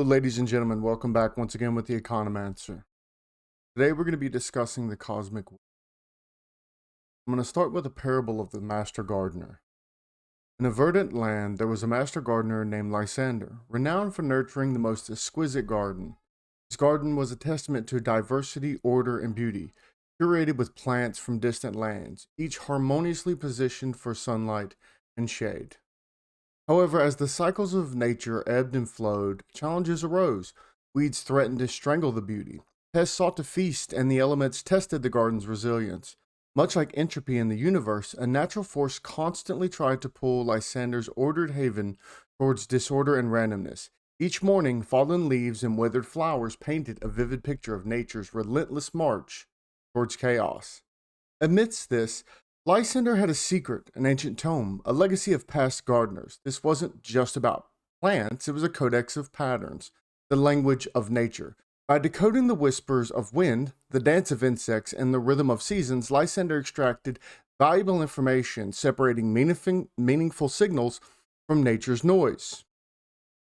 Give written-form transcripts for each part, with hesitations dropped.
ladies and gentlemen, welcome back once again with the Economancer. Today we're going to be discussing the cosmic wheel. I'm going to start with a parable of the master gardener. In a verdant land, there was a master gardener named Lysander, renowned for nurturing the most exquisite garden. His garden was a testament to diversity, order, and beauty, curated with plants from distant lands, each harmoniously positioned for sunlight and shade. However, as the cycles of nature ebbed and flowed, challenges arose. Weeds threatened to strangle the beauty. Pests sought to feast, and the elements tested the garden's resilience. Much like entropy in the universe, a natural force constantly tried to pull Lysander's ordered haven towards disorder and randomness. Each morning, fallen leaves and withered flowers painted a vivid picture of nature's relentless march towards chaos. Amidst this, Lysander had a secret, an ancient tome, a legacy of past gardeners. This wasn't just about plants, it was a codex of patterns, the language of nature. By decoding the whispers of wind, the dance of insects, and the rhythm of seasons, Lysander extracted valuable information, separating meaningful signals from nature's noise.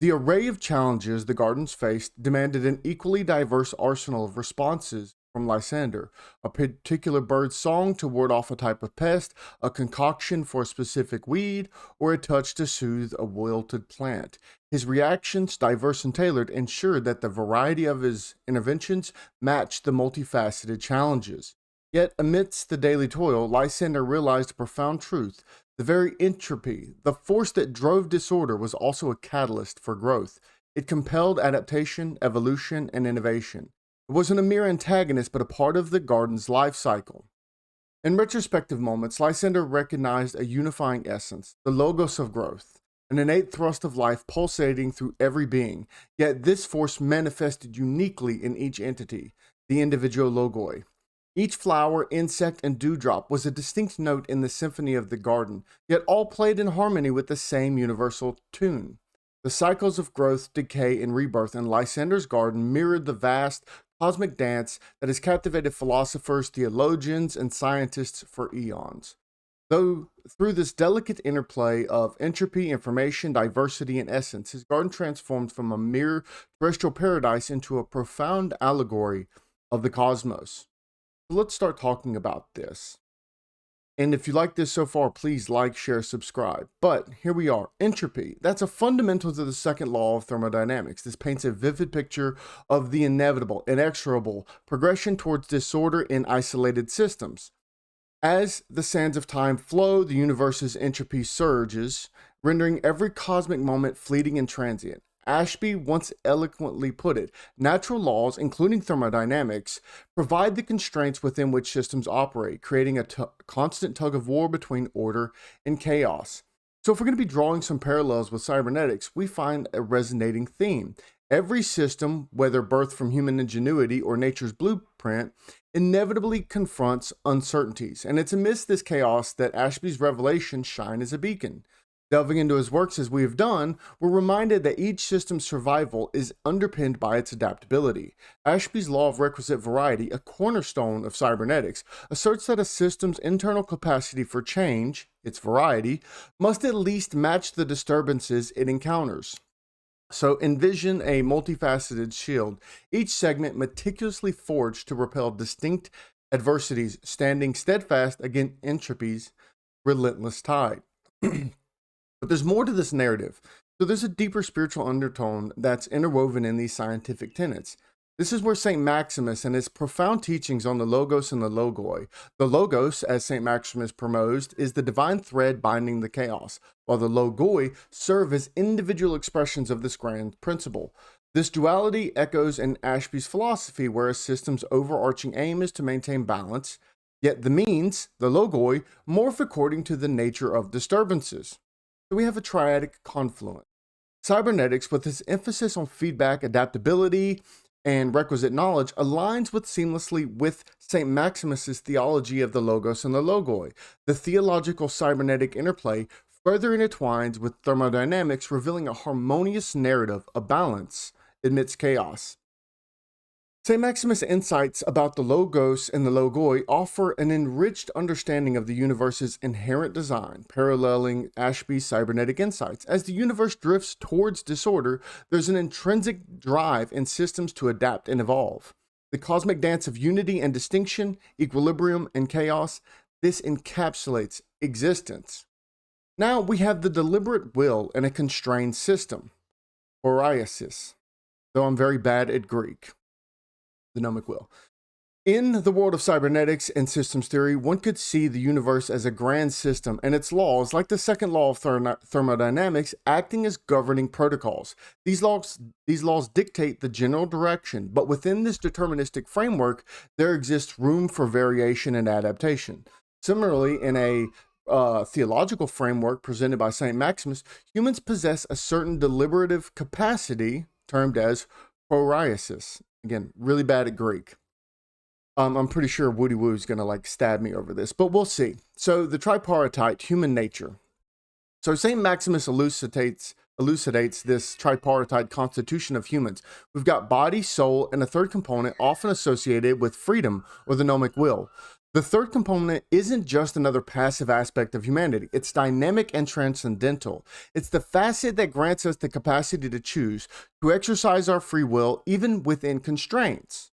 The array of challenges the gardens faced demanded an equally diverse arsenal of responses from Lysander, a particular bird's song to ward off a type of pest, a concoction for a specific weed, or a touch to soothe a wilted plant. His reactions, diverse and tailored, ensured that the variety of his interventions matched the multifaceted challenges. Yet, amidst the daily toil, Lysander realized a profound truth. The very entropy, the force that drove disorder, was also a catalyst for growth. It compelled adaptation, evolution, and innovation. It wasn't a mere antagonist, but a part of the garden's life cycle. In retrospective moments, Lysander recognized a unifying essence, the logos of growth, an innate thrust of life pulsating through every being. Yet this force manifested uniquely in each entity, the individual logoi. Each flower, insect, and dewdrop was a distinct note in the symphony of the garden, yet all played in harmony with the same universal tune. The cycles of growth, decay, and rebirth in Lysander's garden mirrored the vast cosmic dance that has captivated philosophers, theologians, and scientists for eons. Though through this delicate interplay of entropy, information, diversity, and essence, his garden transformed from a mere terrestrial paradise into a profound allegory of the cosmos. So let's start talking about this. And if you like this so far, please like, share, subscribe. But here we are. Entropy. That's a fundamental to the second law of thermodynamics. This paints a vivid picture of the inevitable, inexorable progression towards disorder in isolated systems. As the sands of time flow, the universe's entropy surges, rendering every cosmic moment fleeting and transient. Ashby once eloquently put it, natural laws, including thermodynamics, provide the constraints within which systems operate, creating a constant tug of war between order and chaos. So if we're going to be drawing some parallels with cybernetics, we find a resonating theme. Every system, whether birthed from human ingenuity or nature's blueprint, inevitably confronts uncertainties, and it's amidst this chaos that Ashby's revelations shine as a beacon. Delving into his works as we have done, we're reminded that each system's survival is underpinned by its adaptability. Ashby's law of requisite variety, a cornerstone of cybernetics, asserts that a system's internal capacity for change, its variety, must at least match the disturbances it encounters. So envision a multifaceted shield, each segment meticulously forged to repel distinct adversities, standing steadfast against entropy's relentless tide. But there's more to this narrative. So there's a deeper spiritual undertone that's interwoven in these scientific tenets. This is where Saint Maximus and his profound teachings on the logos and the logoi. The logos, as Saint Maximus proposed, is the divine thread binding the chaos, while the logoi serve as individual expressions of this grand principle. This duality echoes in Ashby's philosophy, where a system's overarching aim is to maintain balance, yet the means, the logoi, morph according to the nature of disturbances. So we have a triadic confluence. Cybernetics, with its emphasis on feedback, adaptability, and requisite knowledge, aligns seamlessly with Saint Maximus's theology of the logos and the logoi. The theological cybernetic interplay further intertwines with thermodynamics, revealing a harmonious narrative of balance amidst chaos. Saint Maximus' insights about the logos and the logoi offer an enriched understanding of the universe's inherent design, paralleling Ashby's cybernetic insights. As the universe drifts towards disorder, there's an intrinsic drive in systems to adapt and evolve. The cosmic dance of unity and distinction, equilibrium and chaos, this encapsulates existence. Now we have the deliberate will in a constrained system, proairesis, though I'm very bad at Greek. The gnomic will. In the world of cybernetics and systems theory, one could see the universe as a grand system and its laws, like the Second Law of Thermodynamics, acting as governing protocols. These laws dictate the general direction, but within this deterministic framework, there exists room for variation and adaptation. Similarly, in a theological framework presented by Saint Maximus, humans possess a certain deliberative capacity termed as proairesis. Again, really bad at Greek. I'm pretty sure Woody Woo's going to stab me over this, but we'll see. So the tripartite, human nature. So Saint Maximus elucidates this tripartite constitution of humans. We've got body, soul, and a third component often associated with freedom or the gnomic will. The third component isn't just another passive aspect of humanity. It's dynamic and transcendental. It's the facet that grants us the capacity to choose, to exercise our free will, even within constraints.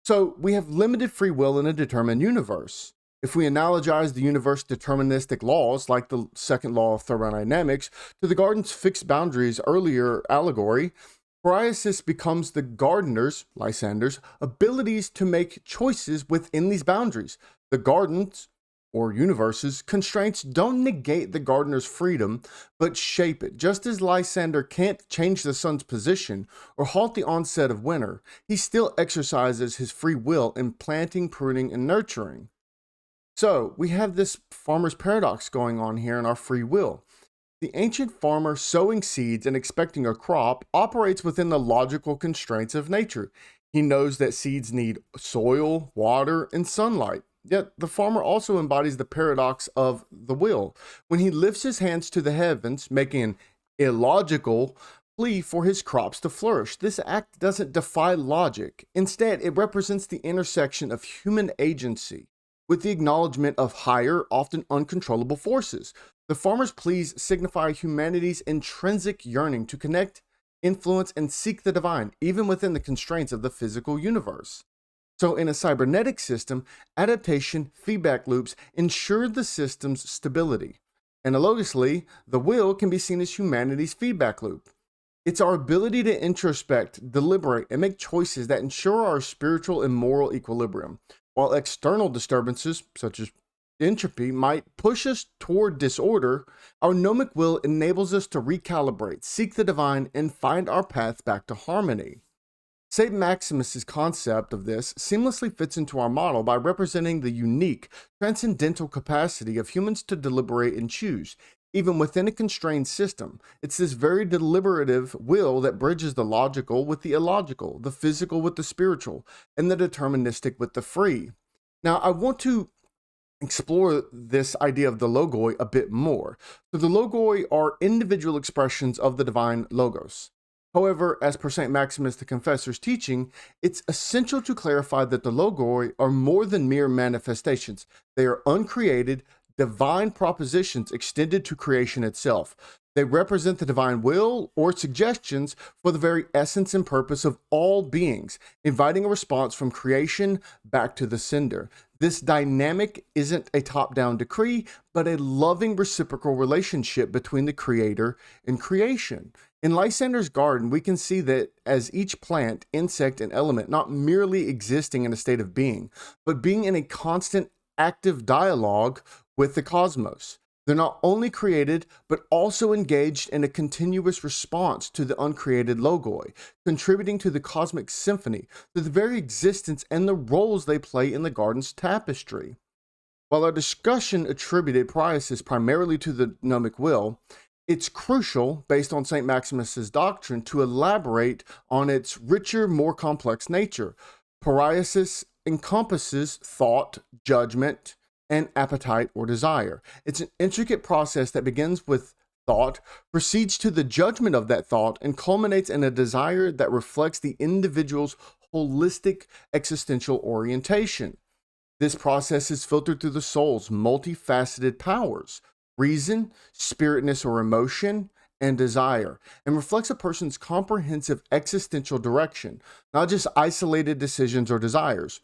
So we have limited free will in a determined universe. If we analogize the universe deterministic laws, like the Second Law of Thermodynamics, to the garden's fixed boundaries earlier allegory, proairesis becomes the gardener's, Lysander's, abilities to make choices within these boundaries. The garden's, or universe's, constraints don't negate the gardener's freedom, but shape it. Just as Lysander can't change the sun's position or halt the onset of winter, he still exercises his free will in planting, pruning, and nurturing. So we have this farmer's paradox going on here in our free will. The ancient farmer sowing seeds and expecting a crop operates within the logical constraints of nature. He knows that seeds need soil, water, and sunlight. Yet the farmer also embodies the paradox of the will. When he lifts his hands to the heavens, making an illogical plea for his crops to flourish, this act doesn't defy logic. Instead, it represents the intersection of human agency with the acknowledgement of higher, often uncontrollable forces. The farmer's pleas signify humanity's intrinsic yearning to connect, influence, and seek the divine, even within the constraints of the physical universe. So in a cybernetic system, adaptation, feedback loops ensure the system's stability. Analogously, the will can be seen as humanity's feedback loop. It's our ability to introspect, deliberate, and make choices that ensure our spiritual and moral equilibrium. While external disturbances, such as entropy, might push us toward disorder, our gnomic will enables us to recalibrate, seek the divine, and find our path back to harmony. Saint Maximus' concept of this seamlessly fits into our model by representing the unique, transcendental capacity of humans to deliberate and choose, even within a constrained system. It's this very deliberative will that bridges the logical with the illogical, the physical with the spiritual, and the deterministic with the free. Now, I want to explore this idea of the logoi a bit more. So the logoi are individual expressions of the divine logos. However, as per Saint Maximus the Confessor's teaching, it's essential to clarify that the logoi are more than mere manifestations. They are uncreated, divine propositions extended to creation itself. They represent the divine will or suggestions for the very essence and purpose of all beings, inviting a response from creation back to the sender. This dynamic isn't a top-down decree, but a loving reciprocal relationship between the creator and creation. In Lysander's garden, we can see that as each plant, insect, and element not merely existing in a state of being, but being in a constant active dialogue with the cosmos. They're not only created, but also engaged in a continuous response to the uncreated logoi, contributing to the cosmic symphony, to the very existence and the roles they play in the garden's tapestry. While our discussion attributed proairesis primarily to the gnomic will, it's crucial, based on Saint Maximus's doctrine, to elaborate on its richer, more complex nature. Proairesis encompasses thought, judgment, and appetite or desire. It's an intricate process that begins with thought, proceeds to the judgment of that thought, and culminates in a desire that reflects the individual's holistic existential orientation. This process is filtered through the soul's multifaceted powers, reason, spiritness or emotion, and desire, and reflects a person's comprehensive existential direction, not just isolated decisions or desires.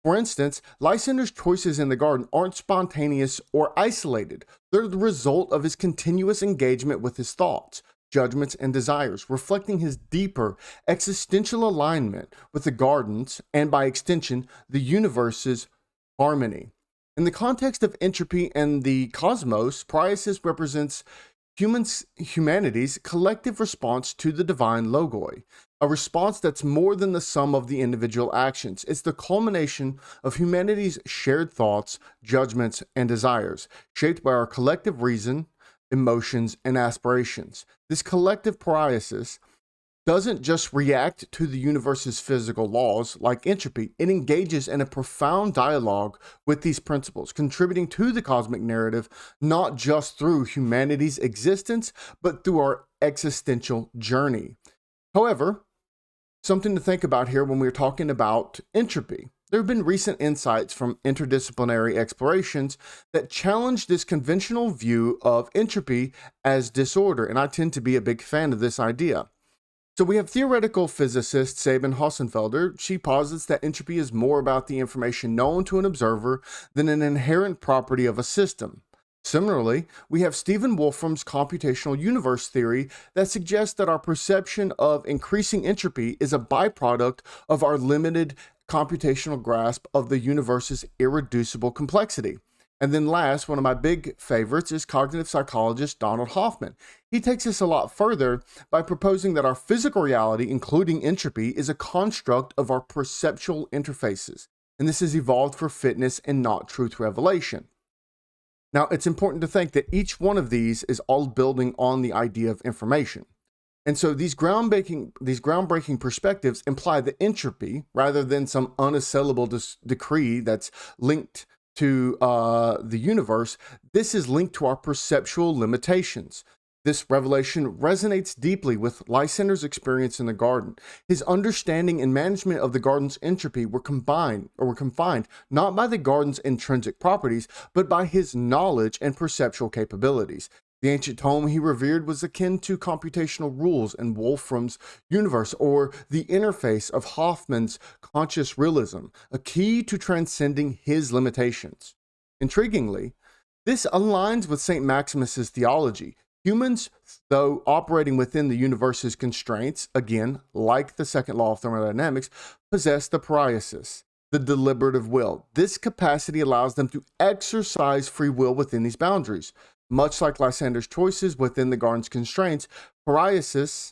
For instance, Lysander's choices in the garden aren't spontaneous or isolated. They're the result of his continuous engagement with his thoughts, judgments, and desires, reflecting his deeper existential alignment with the garden's, and by extension, the universe's harmony. In the context of entropy and the cosmos, proairesis represents humanity's collective response to the divine logoi, a response that's more than the sum of the individual actions. It's the culmination of humanity's shared thoughts, judgments, and desires, shaped by our collective reason, emotions, and aspirations. This collective proairesis doesn't just react to the universe's physical laws like entropy, it engages in a profound dialogue with these principles, contributing to the cosmic narrative not just through humanity's existence, but through our existential journey. However, something to think about here when we're talking about entropy. There have been recent insights from interdisciplinary explorations that challenge this conventional view of entropy as disorder, and I tend to be a big fan of this idea. So we have theoretical physicist Sabine Hossenfelder. She posits that entropy is more about the information known to an observer than an inherent property of a system. Similarly, we have Stephen Wolfram's computational universe theory that suggests that our perception of increasing entropy is a byproduct of our limited computational grasp of the universe's irreducible complexity. And then last, one of my big favorites is cognitive psychologist Donald Hoffman. He takes this a lot further by proposing that our physical reality, including entropy, is a construct of our perceptual interfaces. And this has evolved for fitness and not truth revelation. Now, it's important to think that each one of these is all building on the idea of information. And so these groundbreaking perspectives imply that entropy, rather than some unassailable decree that's linked to the universe, this is linked to our perceptual limitations. This revelation resonates deeply with Lysander's experience in the garden. His understanding and management of the garden's entropy were confined not by the garden's intrinsic properties, but by his knowledge and perceptual capabilities. The ancient tome he revered was akin to computational rules in Wolfram's universe, or the interface of Hoffman's conscious realism, a key to transcending his limitations. Intriguingly, this aligns with Saint Maximus's theology. Humans, though operating within the universe's constraints, again, like the Second Law of Thermodynamics, possess the proairesis, the deliberative will. This capacity allows them to exercise free will within these boundaries. Much like Lysander's choices within the garden's constraints, proairesis,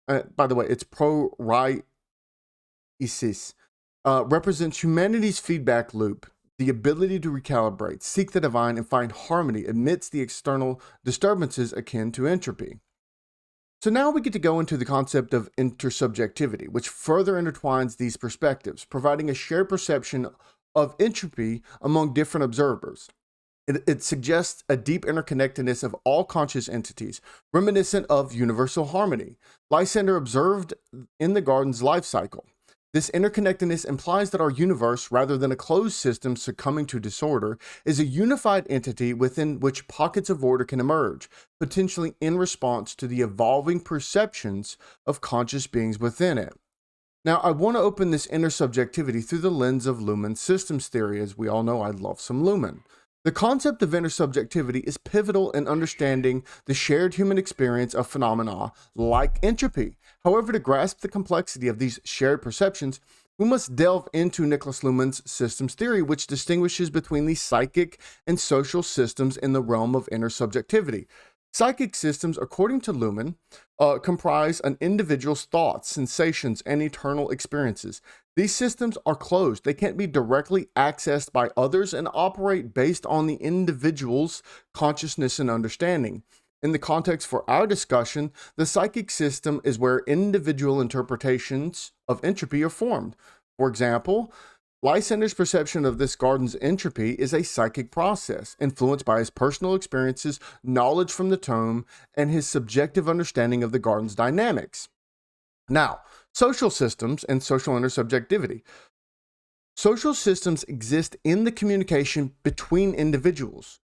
by the way, it's proairesis, represents humanity's feedback loop, the ability to recalibrate, seek the divine, and find harmony amidst the external disturbances akin to entropy. So now we get to go into the concept of intersubjectivity, which further intertwines these perspectives, providing a shared perception of entropy among different observers. It suggests a deep interconnectedness of all conscious entities, reminiscent of universal harmony. Lysander observed in the garden's life cycle. This interconnectedness implies that our universe, rather than a closed system succumbing to disorder, is a unified entity within which pockets of order can emerge, potentially in response to the evolving perceptions of conscious beings within it. Now, I want to open this intersubjectivity through the lens of Luhmann's systems theory. As we all know, I love some Luhmann. The concept of intersubjectivity is pivotal in understanding the shared human experience of phenomena like entropy. However, to grasp the complexity of these shared perceptions, we must delve into Niklas Luhmann's systems theory, which distinguishes between the psychic and social systems in the realm of intersubjectivity. Psychic systems, according to Luhmann, comprise an individual's thoughts, sensations, and internal experiences. These systems are closed. They can't be directly accessed by others and operate based on the individual's consciousness and understanding. In the context for our discussion, the psychic system is where individual interpretations of entropy are formed. For example, Lysander's perception of this garden's entropy is a psychic process, influenced by his personal experiences, knowledge from the tome, and his subjective understanding of the garden's dynamics. Now, Social systems and social intersubjectivity. Social systems exist in the communication between individuals,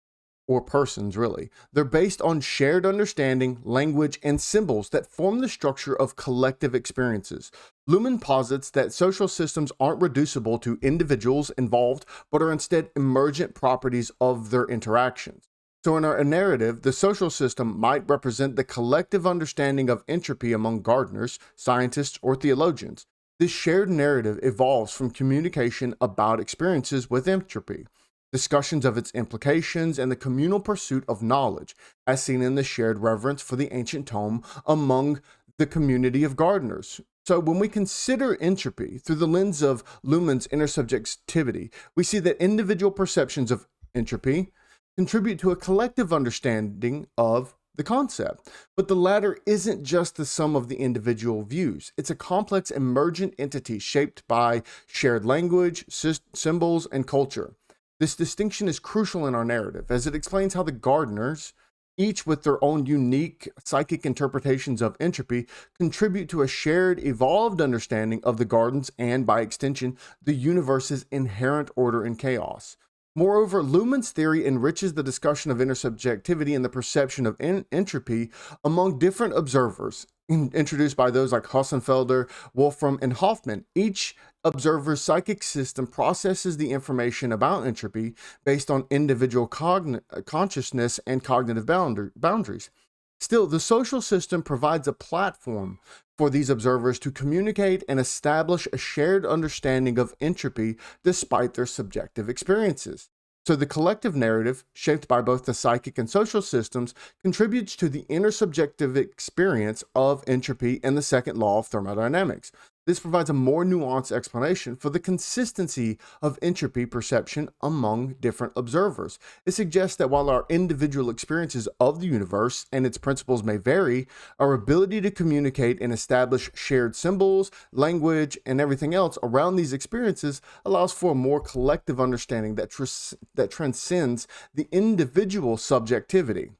or persons really. They're based on shared understanding, language, and symbols that form the structure of collective experiences. Luhmann posits that social systems aren't reducible to individuals involved, but are instead emergent properties of their interactions. So in our narrative, the social system might represent the collective understanding of entropy among gardeners, scientists, or theologians. This shared narrative evolves from communication about experiences with entropy, discussions of its implications, and the communal pursuit of knowledge, as seen in the shared reverence for the ancient tome among the community of gardeners. So when we consider entropy through the lens of Luhmann's intersubjectivity, we see that individual perceptions of entropy contribute to a collective understanding of the concept. But the latter isn't just the sum of the individual views. It's a complex emergent entity shaped by shared language, symbols, and culture. This distinction is crucial in our narrative, as it explains how the gardeners, each with their own unique psychic interpretations of entropy, contribute to a shared, evolved understanding of the gardens and, by extension, the universe's inherent order and chaos. Moreover, Luhmann's theory enriches the discussion of intersubjectivity and the perception of entropy among different observers, introduced by those like Hossenfelder, Wolfram, and Hoffman. Each observer's psychic system processes the information about entropy based on individual consciousness and cognitive boundaries. Still, the social system provides a platform for these observers to communicate and establish a shared understanding of entropy despite their subjective experiences. So the collective narrative, shaped by both the psychic and social systems, contributes to the intersubjective experience of entropy and the second law of thermodynamics. This provides a more nuanced explanation for the consistency of entropy perception among different observers. It suggests that while our individual experiences of the universe and its principles may vary, our ability to communicate and establish shared symbols, language, and everything else around these experiences allows for a more collective understanding that transcends the individual subjectivity.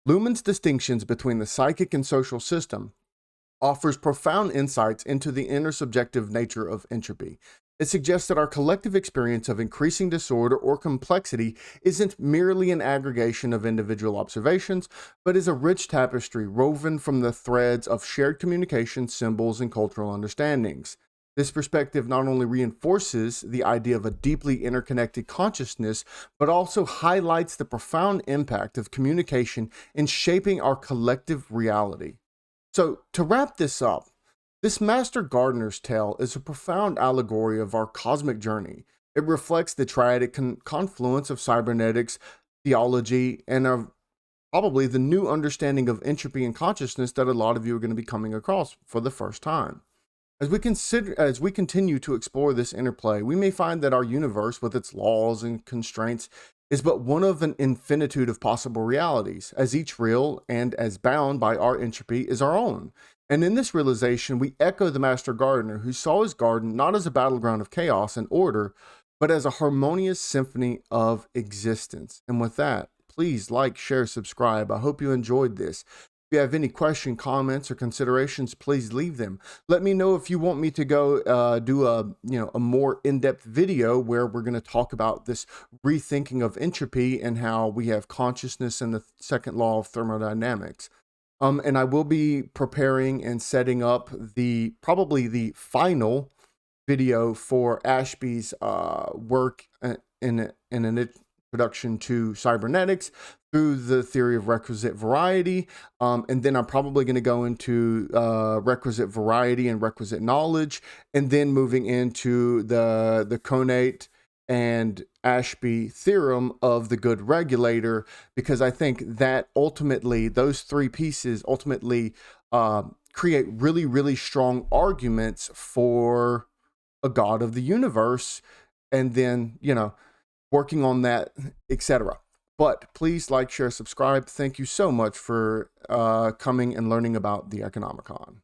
Luhmann's distinctions between the psychic and social system offers profound insights into the intersubjective nature of entropy. It suggests that our collective experience of increasing disorder or complexity isn't merely an aggregation of individual observations, but is a rich tapestry woven from the threads of shared communication, symbols, and cultural understandings. This perspective not only reinforces the idea of a deeply interconnected consciousness, but also highlights the profound impact of communication in shaping our collective reality. So, to wrap this up, this Master Gardener's Tale is a profound allegory of our cosmic journey. It reflects the triadic confluence of cybernetics, theology, and probably the new understanding of entropy and consciousness that a lot of you are going to be coming across for the first time. As we continue to explore this interplay, we may find that our universe, with its laws and constraints, is but one of an infinitude of possible realities, as each real and as bound by our entropy is our own. And in this realization, we echo the Master Gardener, who saw his garden not as a battleground of chaos and order, but as a harmonious symphony of existence. And with that, please like, share, subscribe. I hope you enjoyed this. If you have any questions, comments, or considerations, please leave them. Let me know if you want me to go do a more in-depth video where we're going to talk about this rethinking of entropy and how we have consciousness and the second law of thermodynamics. And I will be preparing and setting up probably the final video for Ashby's work in an introduction to cybernetics through the theory of requisite variety, and then I'm probably going to go into requisite variety and requisite knowledge, and then moving into the conate and Ashby theorem of the good regulator, because I think that ultimately those three pieces ultimately create really, really strong arguments for a God of the universe, and then, working on that, etc. But please like, share, subscribe. Thank you so much for coming and learning about the Economicon.